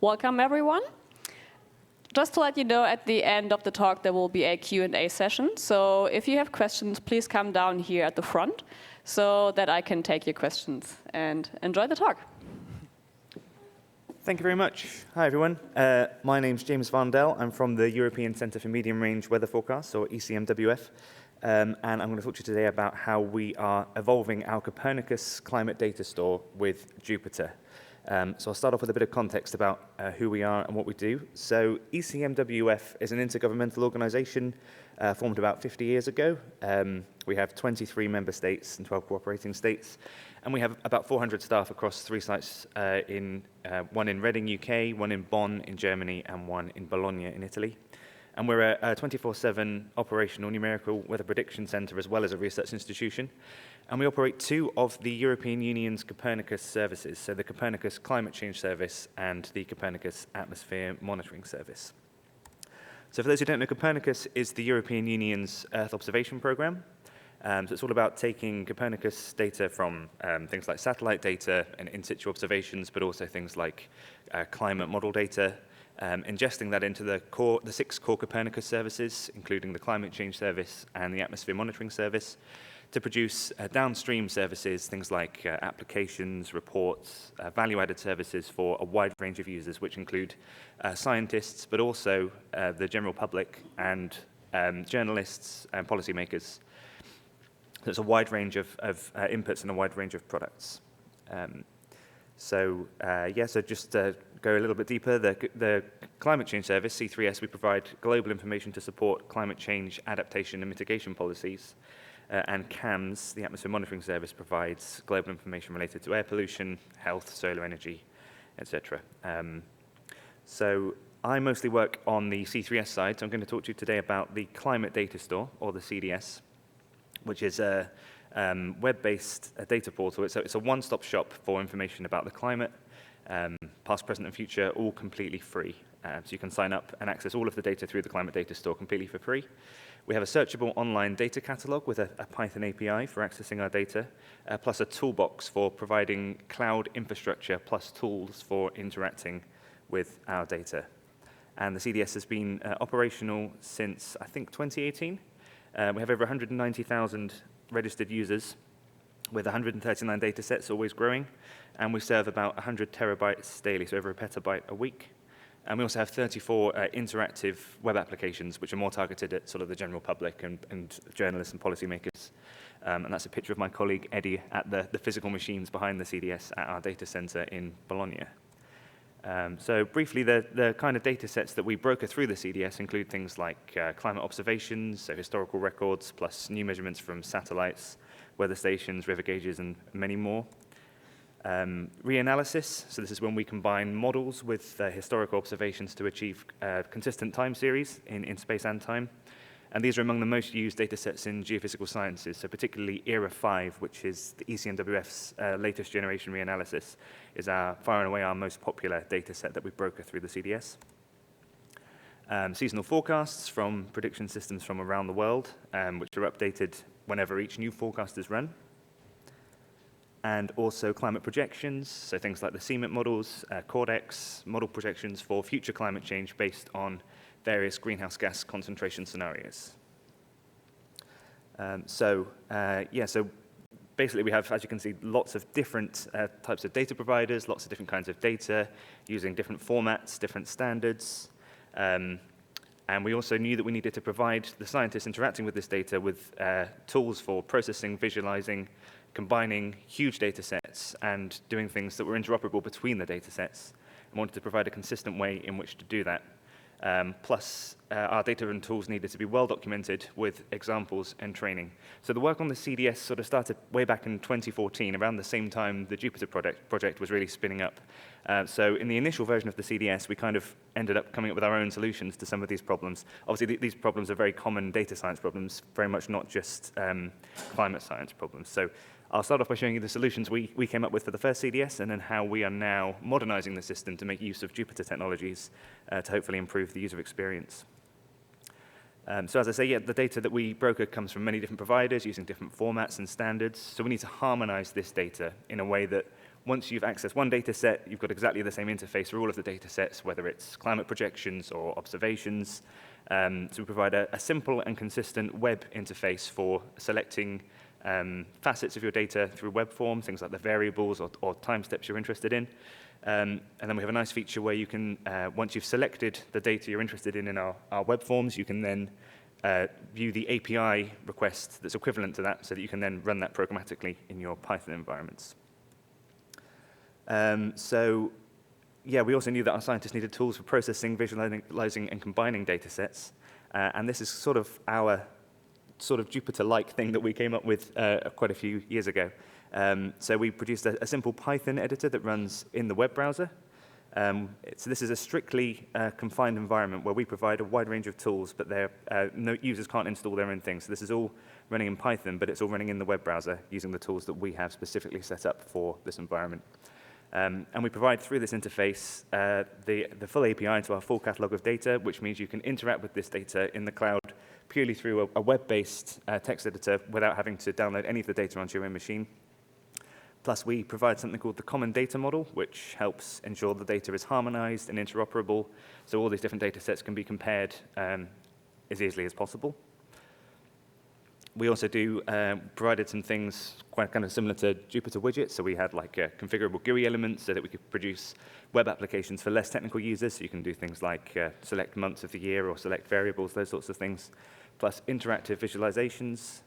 Welcome, everyone. Just to let you know, at the end of the talk, there will be a Q&A session. So if you have questions, please come down here at the front so that I can take your questions and enjoy the talk. Thank you very much. Hi, everyone. My name's James Varndell. I'm from the European Centre for Medium Range Weather Forecasts, or ECMWF. And I'm going to talk to you today about how we are evolving our Copernicus climate data store with Jupyter. So I'll start off with a bit of context about who we are and what we do. So ECMWF is an intergovernmental organization formed about 50 years ago. We have 23 member states and 12 cooperating states. And we have about 400 staff across 3 sites, one in Reading, UK, one in Bonn in Germany, and one in Bologna in Italy. And we're a 24/7 operational numerical weather prediction center as well as a research institution. And we operate 2 of the European Union's Copernicus services, so the Copernicus Climate Change Service and the Copernicus Atmosphere Monitoring Service. So for those who don't know, Copernicus is the European Union's Earth observation program. So it's all about taking Copernicus data from things like satellite data and in-situ observations, but also things like climate model data, ingesting that into the 6 core Copernicus services, including the Climate Change Service and the Atmosphere Monitoring Service, to produce downstream services, things like applications, reports, value-added services for a wide range of users, which include scientists, but also the general public and journalists and policymakers. So it's a wide range of inputs and a wide range of products. So just to go a little bit deeper, the Climate Change Service, C3S, we provide global information to support climate change adaptation and mitigation policies. And CAMS, the Atmosphere Monitoring Service, provides global information related to air pollution, health, solar energy, etc. So I mostly work on the C3S side, so I'm going to talk to you today about the Climate Data Store, or the CDS, which is a web-based data portal. It's a one-stop shop for information about the climate, past, present, and future, all completely free. So you can sign up and access all of the data through the Climate Data Store completely for free. We have a searchable online data catalog with a Python API for accessing our data, plus a toolbox for providing cloud infrastructure plus tools for interacting with our data. And the CDS has been operational since, I think, 2018. We have over 190,000 registered users with 139 data sets, always growing. And we serve about 100 terabytes daily, so over a petabyte a week. And we also have 34 interactive web applications, which are more targeted at sort of the general public and journalists and policymakers. And that's a picture of my colleague Eddie at the physical machines behind the CDS at our data center in Bologna. So briefly, the kind of data sets that we broker through the CDS include things like climate observations, so historical records, plus new measurements from satellites, weather stations, river gauges, and many more. Reanalysis, so this is when we combine models with historical observations to achieve consistent time series in space and time. And these are among the most used data sets in geophysical sciences, so particularly ERA 5, which is the ECMWF's latest generation reanalysis, is far and away our most popular data set that we broker through the CDS. Seasonal forecasts from prediction systems from around the world, which are updated whenever each new forecast is run. And also climate projections, so things like the CMIP models, Cordex, model projections for future climate change based on various greenhouse gas concentration scenarios. So basically we have, as you can see, lots of different types of data providers, lots of different kinds of data, using different formats, different standards. And we also knew that we needed to provide the scientists interacting with this data with tools for processing, visualizing, combining huge data sets and doing things that were interoperable between the data sets, and wanted to provide a consistent way in which to do that. Plus, our data and tools needed to be well documented with examples and training. So the work on the CDS sort of started way back in 2014, around the same time the Jupyter project was really spinning up. So in the initial version of the CDS, we kind of ended up coming up with our own solutions to some of these problems. Obviously, these problems are very common data science problems, very much not just climate science problems. So I'll start off by showing you the solutions we came up with for the first CDS, and then how we are now modernizing the system to make use of Jupyter technologies to hopefully improve the user experience. So as I say, the data that we broker comes from many different providers using different formats and standards. So we need to harmonize this data in a way that once you've accessed one data set, you've got exactly the same interface for all of the data sets, whether it's climate projections or observations. So we provide a simple and consistent web interface for selecting facets of your data through web form, things like the variables or time steps you're interested in. And then we have a nice feature where you can, once you've selected the data you're interested in our web forms, you can then view the API request that's equivalent to that so that you can then run that programmatically in your Python environments. So yeah, we also knew that our scientists needed tools for processing, visualizing, and combining data sets. And this is sort of our sort of Jupyter-like thing that we came up with quite a few years ago. So we produced a simple Python editor that runs in the web browser. So this is a strictly confined environment where we provide a wide range of tools, but no users can't install their own things. So this is all running in Python, but it's all running in the web browser using the tools that we have specifically set up for this environment. And we provide through this interface the full API to our full catalog of data, which means you can interact with this data in the cloud purely through a web-based text editor without having to download any of the data onto your own machine. Plus, we provide something called the common data model, which helps ensure the data is harmonized and interoperable, so all these different data sets can be compared as easily as possible. We also provided some things quite kind of similar to Jupyter widgets. So we had like configurable GUI elements so that we could produce web applications for less technical users. So you can do things like select months of the year or select variables, those sorts of things. Plus interactive visualizations.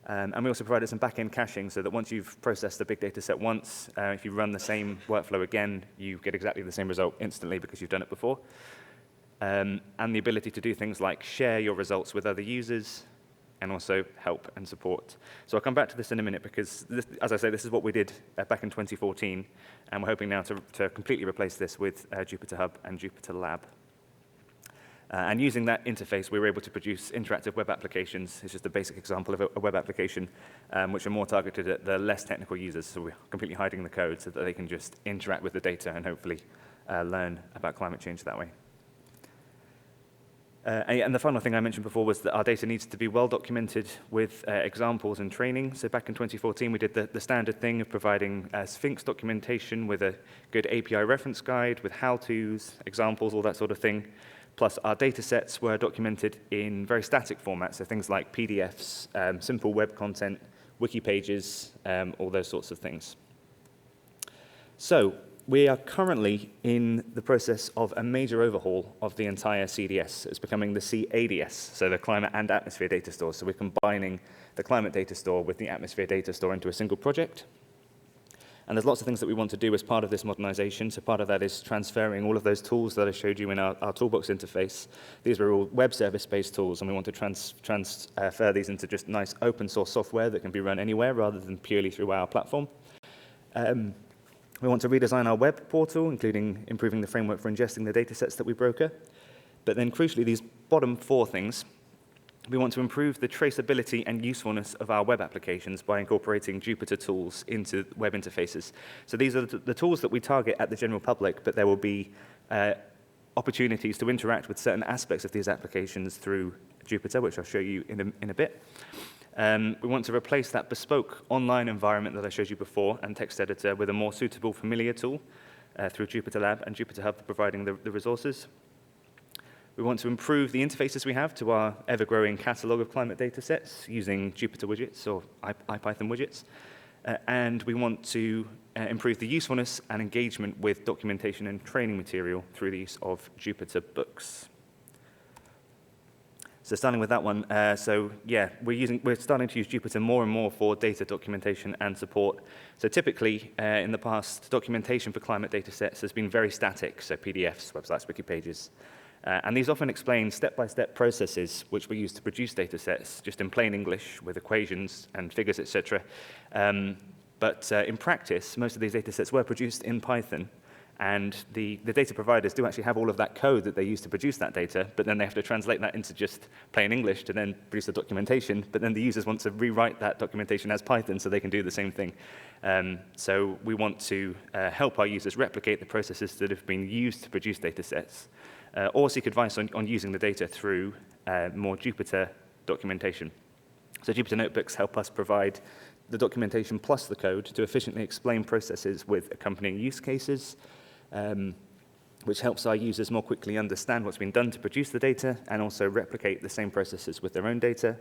And we also provided some back-end caching so that once you've processed the big data set once, if you run the same workflow again, you get exactly the same result instantly because you've done it before. And the ability to do things like share your results with other users, and also help and support. So I'll come back to this in a minute because, as I say, this is what we did back in 2014, and we're hoping now to completely replace this with Jupyter Hub and Jupyter Lab. And using that interface, we were able to produce interactive web applications. It's just a basic example of a web application, which are more targeted at the less technical users. So we're completely hiding the code so that they can just interact with the data and hopefully learn about climate change that way. And the final thing I mentioned before was that our data needs to be well documented with examples and training. So back in 2014, we did the standard thing of providing Sphinx documentation with a good API reference guide, with how-tos, examples, all that sort of thing. Plus, our data sets were documented in very static formats, so things like PDFs, simple web content, wiki pages, all those sorts of things. So we are currently in the process of a major overhaul of the entire CDS. It's becoming the CADS, so the Climate and Atmosphere Data Store. So we're combining the Climate Data Store with the Atmosphere Data Store into a single project. And there's lots of things that we want to do as part of this modernization. So part of that is transferring all of those tools that I showed you in our toolbox interface. These were all web service-based tools, and we want to transfer these into just nice open source software that can be run anywhere rather than purely through our platform. We want to redesign our web portal, including improving the framework for ingesting the data sets that we broker. But then crucially, these bottom four things, we want to improve the traceability and usefulness of our web applications by incorporating Jupyter tools into web interfaces. So these are the tools that we target at the general public, but there will be opportunities to interact with certain aspects of these applications through Jupyter, which I'll show you in a bit. We want to replace that bespoke online environment that I showed you before and text editor with a more suitable familiar tool through Jupyter Lab and Jupyter Hub providing the resources. We want to improve the interfaces we have to our ever-growing catalog of climate data sets using Jupyter widgets or IPython widgets. And we want to improve the usefulness and engagement with documentation and training material through the use of Jupyter books. So starting with that one, so yeah, we're starting to use Jupyter more and more for data documentation and support. So typically, in the past, documentation for climate data sets has been very static, so PDFs, websites, wiki pages. And these often explain step-by-step processes which we use to produce data sets, just in plain English with equations and figures, etc. But in practice, most of these data sets were produced in Python. And the data providers do actually have all of that code that they use to produce that data, but then they have to translate that into just plain English to then produce the documentation. But then the users want to rewrite that documentation as Python so they can do the same thing. So we want to help our users replicate the processes that have been used to produce data sets, or seek advice on using the data through more Jupyter documentation. So Jupyter Notebooks help us provide the documentation plus the code to efficiently explain processes with accompanying use cases, which helps our users more quickly understand what's been done to produce the data and also replicate the same processes with their own data.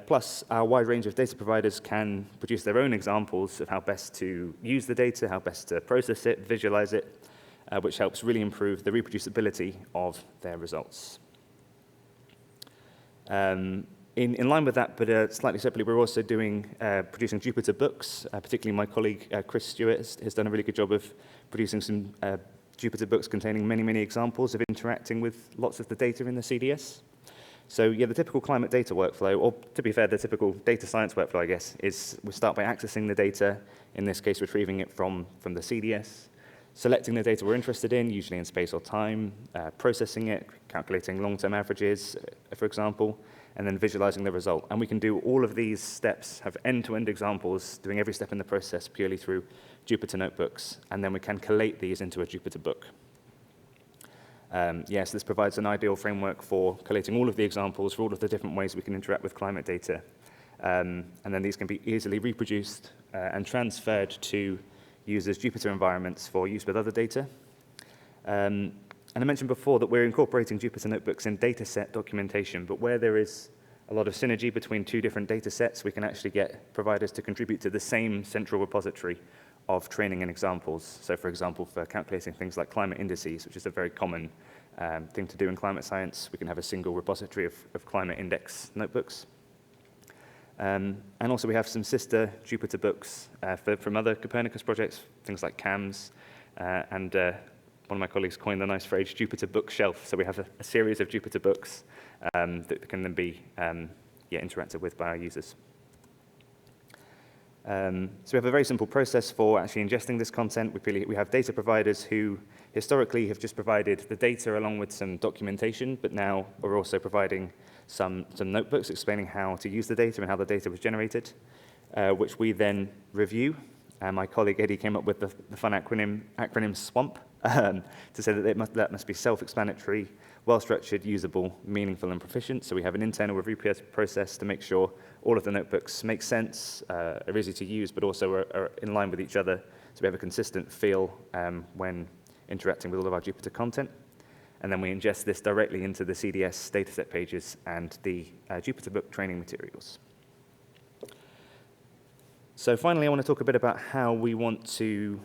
Plus, our wide range of data providers can produce their own examples of how best to use the data, how best to process it, visualize it, which helps really improve the reproducibility of their results. In line with that, but slightly separately, we're also producing Jupyter books. Particularly my colleague, Chris Stewart, has done a really good job of producing some Jupyter books containing many, many examples of interacting with lots of the data in the CDS. So yeah, the typical climate data workflow, or to be fair, the typical data science workflow, I guess, is we start by accessing the data, in this case, retrieving it from the CDS, selecting the data we're interested in, usually in space or time, processing it, calculating long-term averages, for example, and then visualizing the result. And we can do all of these steps, have end-to-end examples, doing every step in the process purely through Jupyter notebooks, and then we can collate these into a Jupyter book. Yes, this provides an ideal framework for collating all of the examples for all of the different ways we can interact with climate data. And then these can be easily reproduced and transferred to users' Jupyter environments for use with other data. And I mentioned before that we're incorporating Jupyter notebooks in dataset documentation, but where there is a lot of synergy between two different datasets, we can actually get providers to contribute to the same central repository of training and examples. So for example, for calculating things like climate indices, which is a very common thing to do in climate science, we can have a single repository of climate index notebooks. And also we have some sister Jupyter books from other Copernicus projects, things like CAMS, and one of my colleagues coined the nice phrase, Jupyter bookshelf. So we have a series of Jupyter books that can then be interacted with by our users. So we have a very simple process for actually ingesting this content. We have data providers who historically have just provided the data along with some documentation, but now we're also providing some notebooks explaining how to use the data and how the data was generated, which we then review. My colleague Eddie came up with the fun acronym SWAMP to say that that must be self-explanatory, well-structured, usable, meaningful, and proficient. So we have an internal review process to make sure all of the notebooks make sense, are easy to use, but also are in line with each other. So we have a consistent feel when interacting with all of our Jupyter content. And then we ingest this directly into the CDS dataset pages and the Jupyter book training materials. So finally, I want to talk a bit about how we want to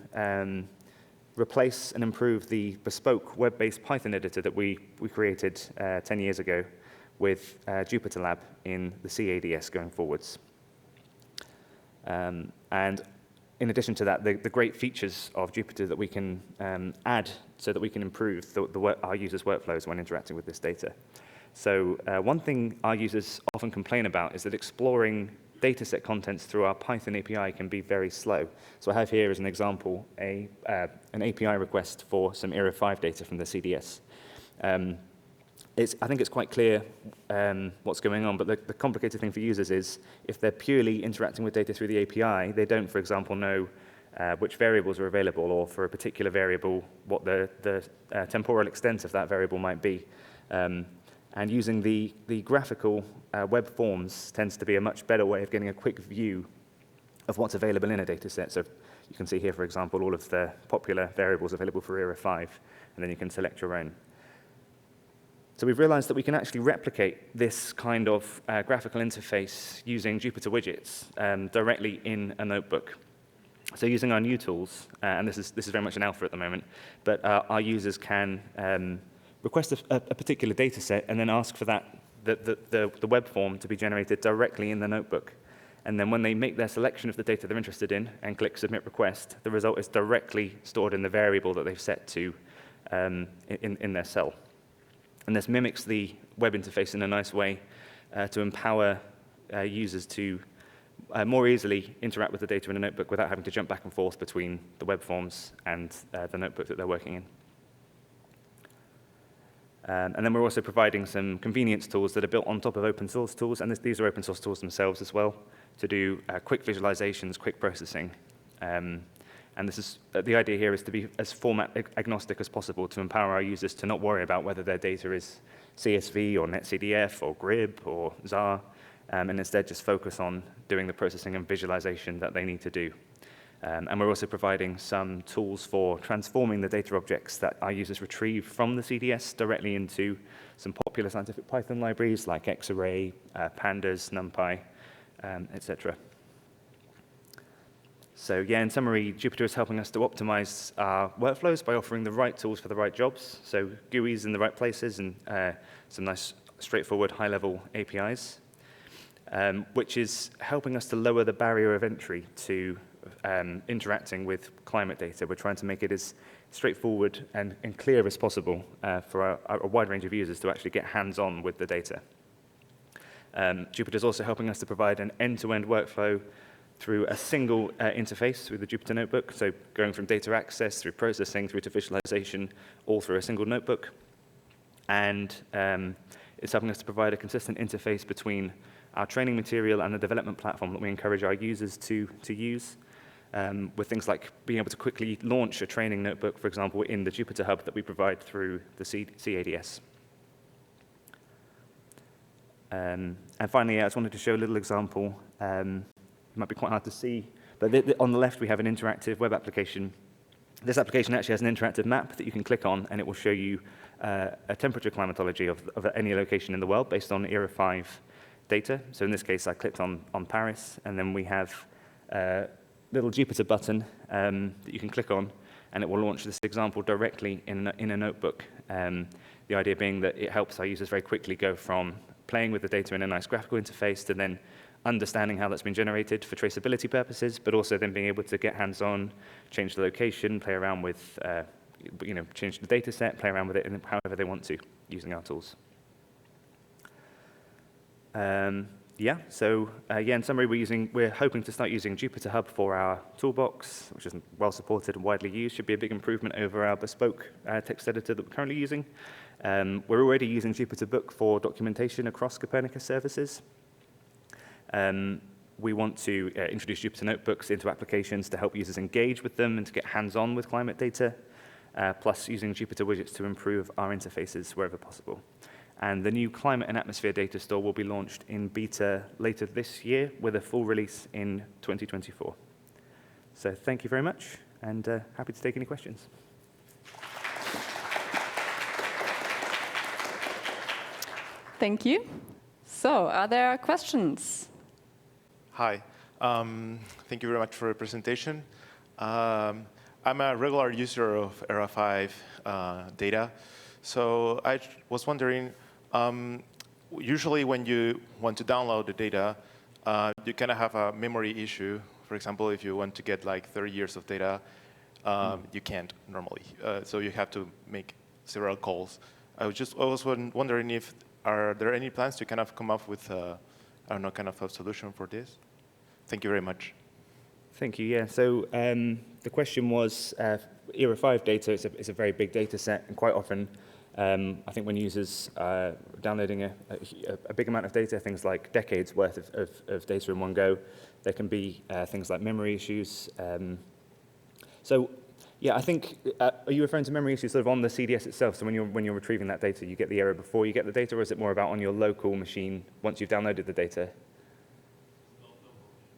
replace and improve the bespoke web-based Python editor that we created 10 years ago with JupyterLab in the CADS going forwards. And in addition to that, the great features of Jupyter that we can add so that we can improve our users' workflows when interacting with this data. So one thing our users often complain about is that exploring dataset contents through our Python API can be very slow. So I have here as an example an API request for some Era 5 data from the CDS. I think it's quite clear what's going on, but the complicated thing for users is if they're purely interacting with data through the API, they don't, for example, know which variables are available, or for a particular variable, what the temporal extent of that variable might be. And using the graphical web forms tends to be a much better way of getting a quick view of what's available in a data set. So you can see here, for example, all of the popular variables available for Era 5, and then you can select your own. So we've realized that we can actually replicate this kind of graphical interface using Jupyter widgets directly in a notebook. So using our new tools, and this is very much an alpha at the moment, but our users can request a particular data set and then ask for the web form to be generated directly in the notebook. And then when they make their selection of the data they're interested in and click Submit Request, the result is directly stored in the variable that they've set to in their cell. And this mimics the web interface in a nice way to empower users to more easily interact with the data in a notebook without having to jump back and forth between the web forms and the notebook that they're working in. And then we're also providing some convenience tools that are built on top of open source tools, and these are open source tools themselves as well, to do quick visualizations, quick processing. And this is the idea here is to be as format agnostic as possible to empower our users to not worry about whether their data is CSV or NetCDF or GRIB or ZAR, and instead just focus on doing the processing and visualization that they need to do. And we're also providing some tools for transforming the data objects that our users retrieve from the CDS directly into some popular scientific Python libraries like Xarray, Pandas, NumPy, etc. So yeah, in summary, Jupyter is helping us to optimize our workflows by offering the right tools for the right jobs. So GUIs in the right places and some nice, straightforward, high-level APIs, which is helping us to lower the barrier of entry to interacting with climate data. We're trying to make it as straightforward and clear as possible for a wide range of users to actually get hands-on with the data. Jupyter is also helping us to provide an end-to-end workflow through a single interface through the Jupyter Notebook, so going from data access through processing through to visualization, all through a single notebook. And it's helping us to provide a consistent interface between our training material and the development platform that we encourage our users to use, with things like being able to quickly launch a training notebook, for example, in the Jupyter Hub that we provide through the CADS. And finally, I just wanted to show a little example. It might be quite hard to see, but on the left we have an interactive web application. This application actually has an interactive map that you can click on, and it will show you a temperature climatology of any location in the world based on Era 5 data. So in this case, I clicked on Paris, and then we have a little Jupyter button that you can click on, and it will launch this example directly in a notebook. The idea being that it helps our users very quickly go from playing with the data in a nice graphical interface to then understanding how that's been generated for traceability purposes, but also then being able to get hands-on, change the location, play around with, change the data set, play around with it in however they want to using our tools. In summary, we're hoping to start using Jupyter Hub for our toolbox, which is well supported and widely used. Should be a big improvement over our bespoke text editor that we're currently using. We're already using Jupyter Book for documentation across Copernicus services. We want to introduce Jupyter Notebooks into applications to help users engage with them and to get hands-on with climate data, plus using Jupyter widgets to improve our interfaces wherever possible. And the new Climate and Atmosphere Data Store will be launched in beta later this year with a full release in 2024. So thank you very much, and happy to take any questions. Thank you. So are there questions? Hi. Thank you very much for the presentation. I'm a regular user of Era 5 data. So I was wondering, usually when you want to download the data, you kind of have a memory issue. For example, if you want to get like 30 years of data, you can't normally. So you have to make several calls. I was wondering if are there any plans to kind of come up with kind of a solution for this? Thank you very much. Thank you. Yeah. So the question was, Era 5 data is a very big data set, and quite often, I think when users are downloading a big amount of data, things like decades worth of data in one go, there can be things like memory issues. Yeah, I think, are you referring to memory issues sort of on the CDS itself? So when you're retrieving that data, you get the error before you get the data, or is it more about on your local machine once you've downloaded the data?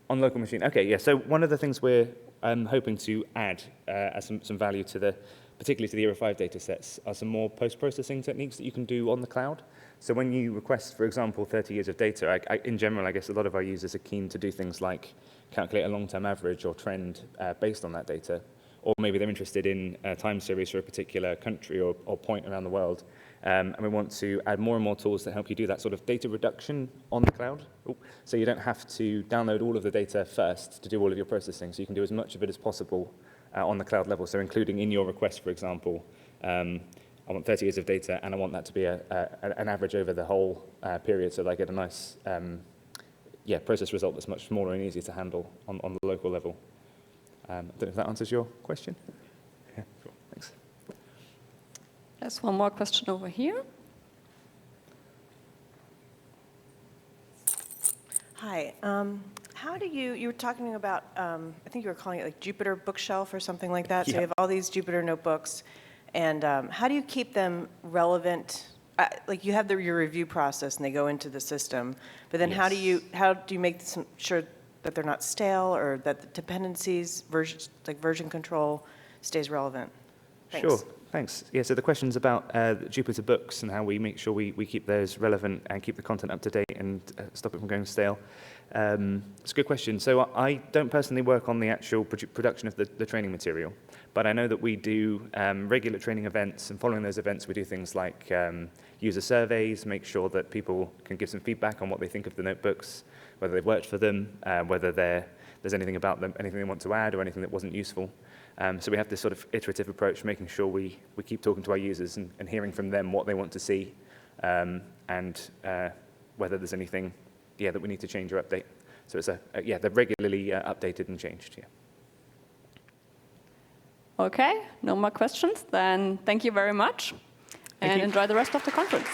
On local machine. Okay, yeah. So one of the things we're hoping to add as some value to particularly to the Era 5 data sets, are some more post-processing techniques that you can do on the cloud. So when you request, for example, 30 years of data, in general, I guess a lot of our users are keen to do things like calculate a long-term average or trend based on that data. Or maybe they're interested in a time series for a particular country or point around the world. And we want to add more and more tools that help you do that sort of data reduction on the cloud. So you don't have to download all of the data first to do all of your processing. So you can do as much of it as possible on the cloud level. So including in your request, for example, I want 30 years of data, and I want that to be an average over the whole period, so that I get a nice process result that's much smaller and easier to handle on the local level. I don't know if that answers your question. Yeah, cool. Thanks. There's one more question over here. Hi. How do you were talking about, I think you were calling it like Jupyter Bookshelf or something like that. So you have all these Jupyter notebooks. And how do you keep them relevant like you have your review process and they go into the system, but then how do you make sure that they're not stale or that the dependencies, version control stays relevant? Thanks. Sure, thanks. Yeah, so the question's about Jupyter books and how we make sure we keep those relevant and keep the content up to date and stop it from going stale. It's a good question. So I don't personally work on the actual production of the training material, but I know that we do regular training events, and following those events we do things like user surveys, make sure that people can give some feedback on what they think of the notebooks, whether they've worked for them, whether there's anything about them, anything they want to add or anything that wasn't useful. So we have this sort of iterative approach, making sure we keep talking to our users and hearing from them what they want to see, and whether there's anything that we need to change or update. So it's they're regularly updated and changed. Yeah. Okay, no more questions. Then thank you very much, and enjoy the rest of the conference.